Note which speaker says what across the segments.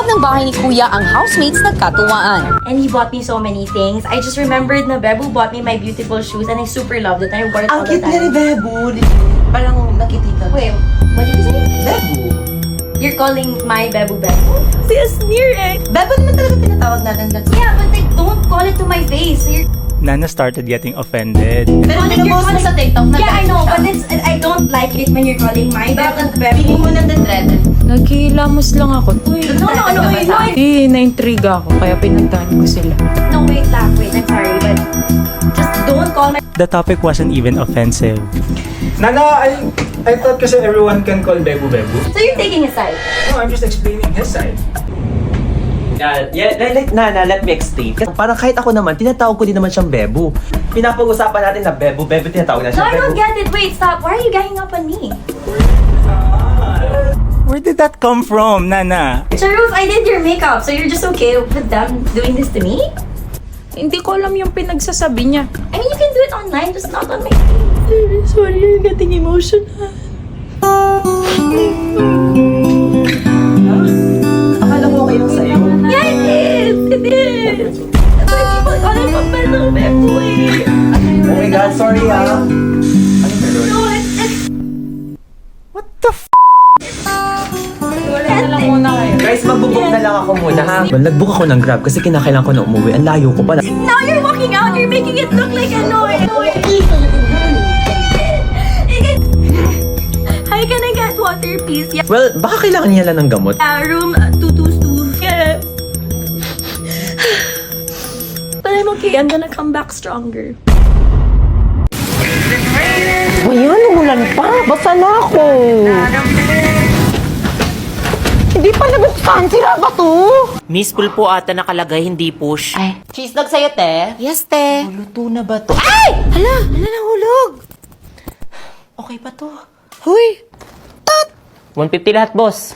Speaker 1: loob ng bahay ni Kuya ang housemates nagkatuwaan.
Speaker 2: And he bought me so many things. I just remembered na Bebu bought me my beautiful shoes and I super loved it. And I wore it all the
Speaker 3: Ang cute nga ni
Speaker 2: time.
Speaker 3: Bebo. Parang nakikita.
Speaker 2: Wait, what did you say?
Speaker 3: Bebo.
Speaker 2: You're calling my Bebu Bebu? Si a sneer eh.
Speaker 3: Bebo naman talaga tinatawag natin.
Speaker 2: Yeah, but like, don't call it to my face. You're
Speaker 4: Nana started getting offended.
Speaker 3: Pero
Speaker 2: calling
Speaker 3: mo sa TikTok na
Speaker 2: Yeah, I know, but I don't like it when you're calling my Bebu Bebu.
Speaker 3: Hindi mo nang thread.
Speaker 5: Naghihilamos lang ako.
Speaker 2: No, wait.
Speaker 5: Na-intriga ako, kaya pinuntahan ko sila.
Speaker 2: No, wait, I'm sorry, but just don't call my
Speaker 4: The topic wasn't even offensive. Nana, I thought kasi everyone can call Bebu Bebu.
Speaker 2: So you're taking a side.
Speaker 4: No, I'm just explaining his side.
Speaker 3: Nana, let me explain. Kasi parang kahit ako naman, tinatawag ko din naman siyang Bebo. Pinapag-usapan natin na Bebo, tinatawag na
Speaker 2: No,
Speaker 3: siyang
Speaker 2: I don't
Speaker 3: Bebo.
Speaker 2: get it. Wait, stop. Why are you ganging up on me?
Speaker 4: Where did that come from, Nana?
Speaker 2: Charles, I did your makeup, so you're just okay with them doing this to me?
Speaker 5: Hindi ko alam yung pinagsasabi niya.
Speaker 2: I mean, you can do it online, just not on my face. Sorry, you're getting emotional.
Speaker 3: Akala ko kayo sa'yo.
Speaker 2: Yeah, it is! It is! That's why people call him a peso Bebu eh.
Speaker 3: Oh my God, sorry ah.
Speaker 2: No, it's...
Speaker 5: Wala na lang muna kayo.
Speaker 3: Guys, magbubook na lang ako muna ha. Nag-book ako ng Grab kasi kinakailangan ko na umuwi. Ang layo ko pala.
Speaker 2: Now you're walking out, you're making it look like annoying. Hi, can I get water, please? Yeah,
Speaker 3: Well, baka kailangan niya lang ng gamot.
Speaker 2: room 222. Yeah. But I'm okay, I'm gonna come back stronger.
Speaker 6: Ayan, umulan pa. Basa na ako. Hindi pa nagustuhan. Sira ba to?
Speaker 7: Miss Pool po ata nakalagay, hindi push.
Speaker 6: Ay. Cheese dog sa'yo, te?
Speaker 7: Yes, te.
Speaker 3: Luto na ba to?
Speaker 6: Ay! Hala! Hala, nahulog. Okay pa to. Huy!
Speaker 7: 150 lahat, boss.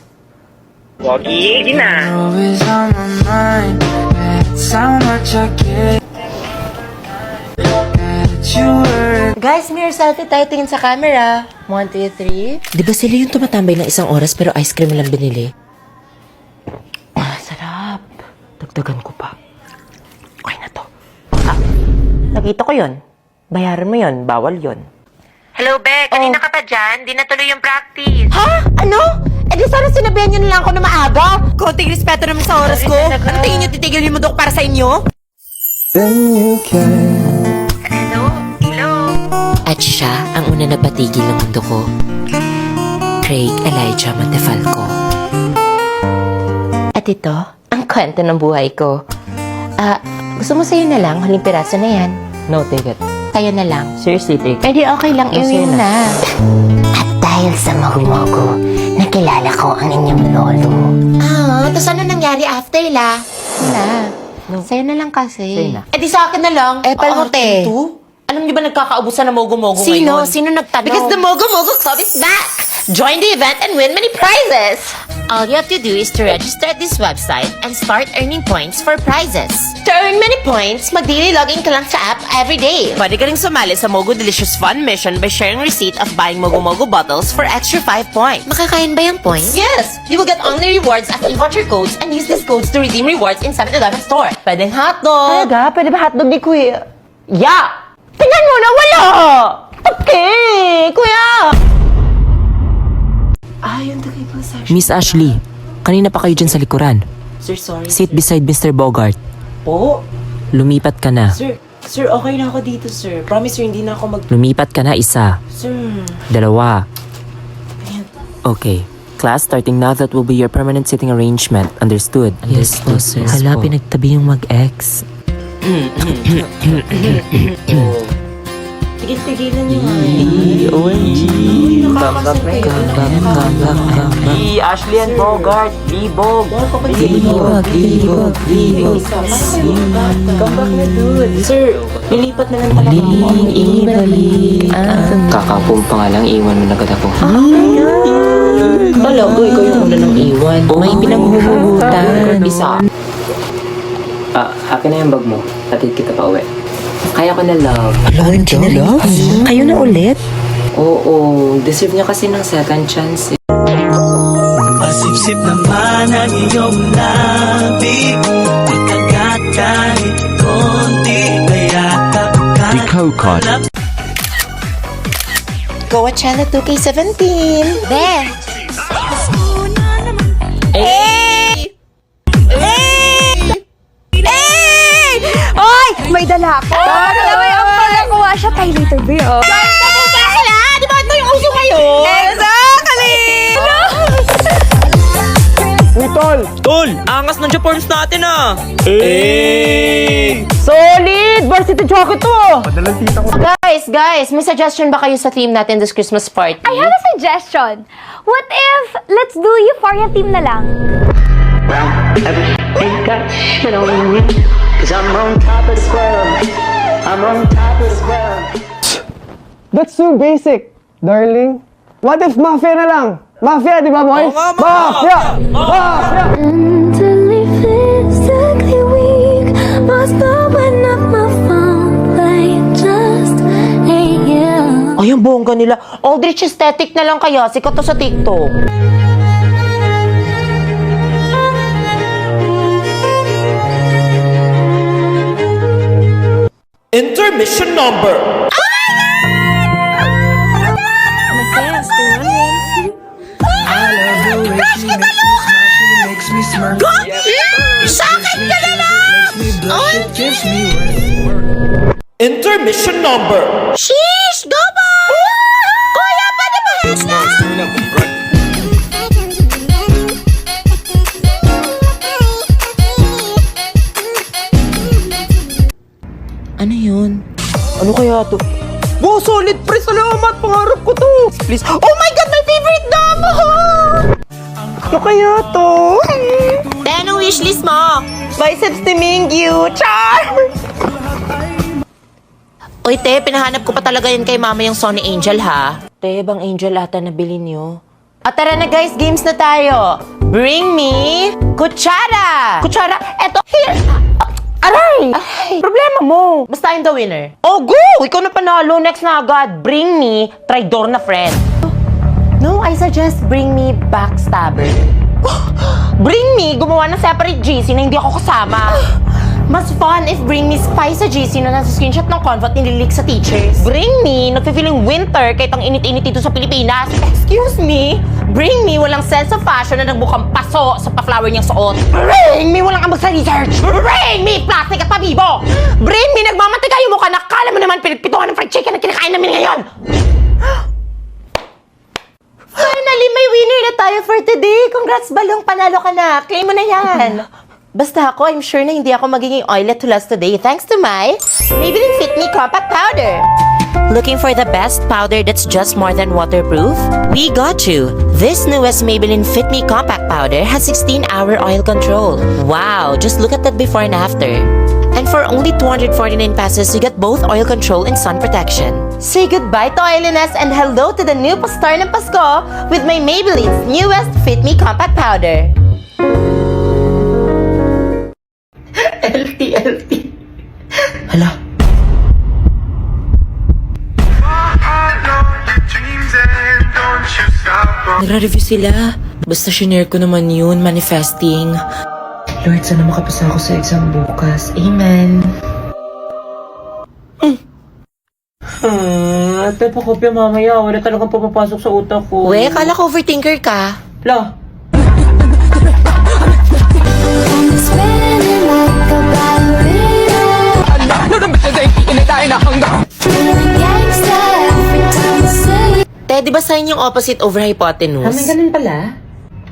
Speaker 6: Guys, mirror selfie tayo. Tingin sa camera. 1, 2, 3.
Speaker 7: Di ba sila yung tumatambay ng isang oras pero ice cream lang binili?
Speaker 6: Ah, sarap.
Speaker 7: Dagdagan ko pa. Okay na to. Ah, nakita ko yon. Bayaran mo yon, bawal yon. Hello, Beck. Kanina ka pa dyan? Di natuloy yung practice.
Speaker 6: Ha? Ano? Eh di sana sinabihan nyo na lang ako na maaga. Konting respeto naman sa oras ko. Ano tingin nyo titigil yung mundok para sa inyo?
Speaker 7: At siya ang una nagpatigil ng mundo ko. Craig Elijah Montefalco. At ito, ang kwento ng buhay ko. Gusto mo sa'yo na lang? Huling piraso na yan.
Speaker 3: No, take it.
Speaker 7: Sa'yo na lang.
Speaker 3: Seriously, take it.
Speaker 7: Pwede okay lang, iwin na. At dahil sa mogo-mogo, nakilala ko ang inyong lolo.
Speaker 6: Tapos ano nangyari after la?
Speaker 7: Wala. Sa'yo na lang kasi.
Speaker 3: Sa'yo na.
Speaker 6: Eh di sa akin na lang.
Speaker 7: Palmote.
Speaker 6: Alam niyo ba nagkakaubusan ng mogo-mogo
Speaker 7: Sino?
Speaker 6: ngayon?
Speaker 7: Sino nagtanong?
Speaker 6: Because the Mogo Mogo Club is back! Join the event and win many prizes!
Speaker 7: All you have to do is to register at this website and start earning points for prizes.
Speaker 6: To earn many points, mag-daily login ka lang sa app every day.
Speaker 7: Pwede ka rin sumali sa Mogo Delicious Fun Mission by sharing receipt of buying Mogo Mogo bottles for extra 5 points. Makakain ba yung points?
Speaker 6: Yes! You will get only rewards as you watch your codes and use these codes to redeem rewards in 7-Eleven store. Pwedeng hotdog.
Speaker 5: Talaga? Pwede ba hotdog ni Kuya?
Speaker 6: Yeah! Tingnan mo na wala! Okay! Kuya!
Speaker 7: Miss Ashley, kanina pa kayo dyan sa likuran.
Speaker 3: Sir, sorry.
Speaker 7: Sit beside Mr. Bogart.
Speaker 3: Po?
Speaker 7: Lumipat ka na.
Speaker 3: Sir, okay na ako dito, sir. Promise, sir, hindi na ako
Speaker 7: Lumipat ka na isa.
Speaker 3: Sir.
Speaker 7: Dalawa. Okay. Class, starting now, that will be your permanent sitting arrangement. Understood? Yes po, sir. Hala, pinagtabi yung mag-ex.
Speaker 3: Tigil-tigilan niyo nga.
Speaker 7: OMG.
Speaker 3: Ashley and Bogart. Libog.
Speaker 7: Libog.
Speaker 3: Come back na, dude. Sir, lilipat na lang talaga ako.
Speaker 7: Kakapumpa nga lang, iwan mo na agad ako.
Speaker 3: Kala ko, ikaw yung una ng iwan.
Speaker 7: May pinanghuhugutan.
Speaker 3: Isa. Akin na yung bag mo. Hatid kita pa uwi. Kaya ko na, love.
Speaker 7: Kayo na ulit?
Speaker 3: Oo, deserve niya kasi ng second chance.
Speaker 8: Pasip-sip naman ang iyong Hokot.
Speaker 7: Coachella 2K17. There. Hey! Hey! Hey! Oy! May dala ako!
Speaker 2: Ang pagkakuha siya, tayo later, be, oh.
Speaker 7: Di ba ito yung uso ngayon? Exactly!
Speaker 3: Tol, angas ng Japorms natin ah!
Speaker 6: Solid! Varsity jacket to!
Speaker 4: Madalang tita ko.
Speaker 7: Guys, may suggestion ba kayo sa theme natin this Christmas party?
Speaker 2: I have a suggestion. What if, let's do Euphoria theme na lang?
Speaker 9: That's too basic, darling. What if mafia na lang? Mafia, di ba, boys? Mafia! Mafia!
Speaker 2: Mentally, physically weak, must open up my phone, like just ain't you.
Speaker 7: Ay, yung bongga nila. Aldrich aesthetic na lang kaya. Sikat to sa TikTok.
Speaker 3: Intermission number! Intermission number!
Speaker 7: Sheesh! Go ba? Kuya, pwede ba hashtag? Ano yun? Ano kaya to?
Speaker 3: Bo, solid pre! Salamat! Pangarap ko to!
Speaker 7: Please. Oh my God! My favorite damo!
Speaker 3: Ano kaya to?
Speaker 7: Anong wishlist mo? Biceps ni Mingyu! Char! Uy, te, pinahanap ko pa talaga yan kay mama yung Sony Angel, ha? Te, bang Angel ata nabili niyo? At tara na guys, games na tayo! Bring me kutsara! Kutsara? Eto, here! Aray! Ay, problema mo. Basta I'm the winner. Oh, go! Ikaw na panalo. Next na agad. Bring me traidor na friend. No, I suggest bring me backstabber. Bring me gumawa ng separate GC na hindi ako kasama. Mas fun if bring me spy sa GC na nasa screenshot ng convo at nililik sa teachers. Bring me nagfe-feeling winter kahit ang init-init dito sa Pilipinas. Excuse me. Bring me walang sense of fashion na nagbukang paso sa pa-flower niyang suot. Bring me walang ambag sa research. Bring me plastic at pabibo. Bring me nagmamantika yung mukha na kala mo naman pinagpituhan ng fried chicken na kinakain namin ngayon. Finally, may winner na tayo for today. Congrats, Balong. Panalo ka na. Claim mo na yan. Basta ako, I'm sure na hindi ako magiging oilet to last today thanks to my Maybelline Fit Me Compact Powder. Looking for the best powder that's just more than waterproof? We got you! This newest Maybelline Fit Me Compact Powder has 16-hour oil control. Wow! Just look at that before and after. And for only 249 pesos, you get both oil control and sun protection. Say goodbye to oiliness and hello to the new star ng Pasko with my Maybelline's newest Fit Me Compact Powder. LT. Hala. Nagra-review sila. Basta shinare ko naman yun, manifesting. Lord, sana makapasa ako sa exam bukas. Amen.
Speaker 3: Ate, pakopya mamaya. Wala talagang papapasok sa utak ko.
Speaker 7: We, kala ko overthinker ka.
Speaker 3: La,
Speaker 7: Te, di ba sign yung opposite over hypotenuse?
Speaker 3: ganun pala?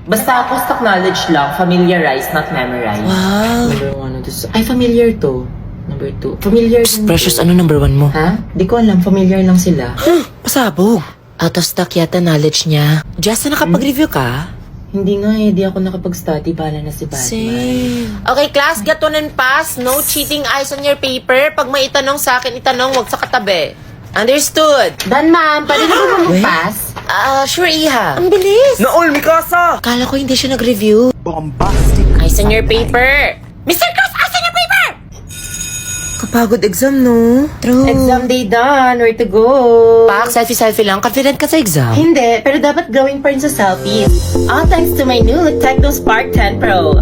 Speaker 3: Basta ako stock knowledge lang. Familiarize, not memorize.
Speaker 7: Wow.
Speaker 3: Number 1 and 2. Ay, familiar to. Number 2. Familiar din.
Speaker 7: Precious, ano number 1 mo?
Speaker 3: Ha? Di ko alam. Familiar lang sila.
Speaker 7: Pasabog. Out of stock yata knowledge niya. Just na nakapag-review ka?
Speaker 3: Hindi nga eh. Di ako nakapag-study. Bahala na si Batman.
Speaker 7: Same. Okay, class, get on and pass. No cheating eyes on your paper. Pag may itanong sa akin, itanong, wag sa katabi. Understood.
Speaker 3: Dan, ma'am. Pwede na ba mag-pass?
Speaker 7: Sure, Iha. Ang bilis.
Speaker 3: Naol, Mikasa!
Speaker 7: Kala ko hindi siya nag-review.
Speaker 4: Bombastic.
Speaker 7: Eyes on your paper. Mr. Cruz, eyes on your paper! Kapagod exam, no? True.
Speaker 3: Exam day done. Where to go?
Speaker 7: Pak, selfie lang. Confident ka sa exam.
Speaker 3: Hindi, pero dapat glowing pa rin sa selfies. All thanks to my new Techno Spark 10 Pro.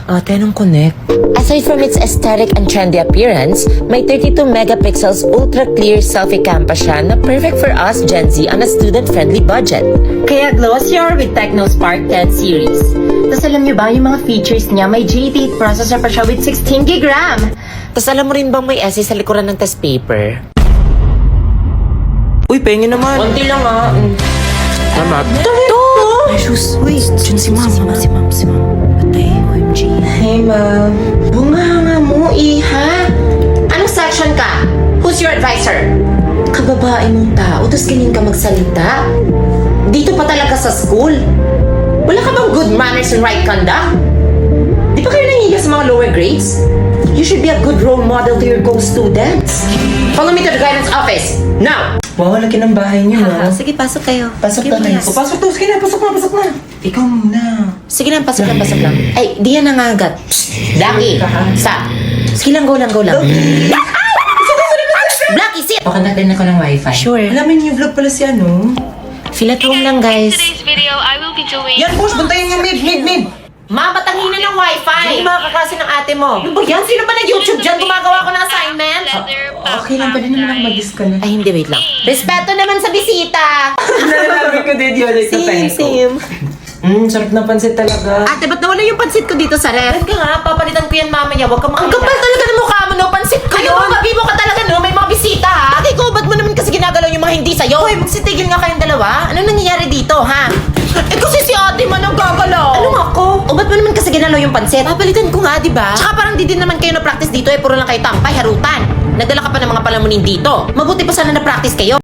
Speaker 7: Ate, anong connect? Aside from its aesthetic and trendy appearance, may 32 megapixels ultra-clear selfie cam pa siya na perfect for us Gen Z on a student-friendly budget. Kaya glossier with Tecno Spark 10 series. Tapos alam niyo ba, yung mga features niya, may G8 processor pa siya with 16GB RAM. Tapos alam mo rin bang may essay sa likuran ng test paper?
Speaker 3: Uy, pengen naman.
Speaker 7: Konti lang
Speaker 3: Tama.
Speaker 7: Ay, sus. Uy, dyan si ma'am. Patay, OMG. Hey, ma'am. Bunganga mo, iha. Anong section ka? Who's your advisor? Kababae mong tao, tapos ganyan ka magsalita? Dito pa talaga sa school? Wala ka bang good manners and right conduct? Di ba kayo nangihiya sa mga lower grades? You should be a good role model to your co-students. Follow me to the guidance office. Now!
Speaker 3: Wow, laki ng bahay niyo, no?
Speaker 7: Sige, pasok kayo.
Speaker 3: Pasok na kayo. Pasok to. Sige na, pasok na. Ikaw muna.
Speaker 7: Sige lang, pasok lang. Ay, di yan nangagat. Psst, Blackie, sa. Sige lang, go lang. Blackie, sit!
Speaker 5: Pakonect din ako ng wifi.
Speaker 7: Sure.
Speaker 3: Alamin niyo, vlog pala si ano.
Speaker 7: Feel at home lang, guys.
Speaker 2: today's video, I will be doing...
Speaker 3: Yan, boss, bantayan niyo, mid.
Speaker 7: Ma, batangina ng wifi! Yung mga kaklase ng ate mo. Ano ba yan? Sino ba nag-YouTube dyan? Gumagawa ko ng assignment?
Speaker 3: Okay lang, pwede naman ako mag-disconnect.
Speaker 7: Ay, hindi, wait lang. Respeto naman sa bisita!
Speaker 3: Nalalabi ko din yun.
Speaker 7: Same.
Speaker 3: Sarap na pansit talaga.
Speaker 7: Ate, ba't nawala yung pansit ko dito sa ref? Ka nga, papalitan ko yan mamaya. Huwag ka makakita. Ang kapal talaga ng mukha mo, no? Pansit ko yun! Ano ba, mo ka talaga, no? May mga bisita, ha? Ate ko, ba't mo naman kasi ginagalaw yung mga hindi sa'yo? Hoy, magsitigil nga kayong dalawa. Ano nangyayari dito, ha? Eh, kasi si ate man ang gagalaw. Ano ako? O ba't mo naman kasi ginalaw yung pansit? Papalitan ko nga, di ba? Tsaka parang di din naman kayo na-practice dito, puro lang kayo tampay, harutan. Nagdala ka pa ng mga palamunin dito. Mabuti pa sana na-practice kayo.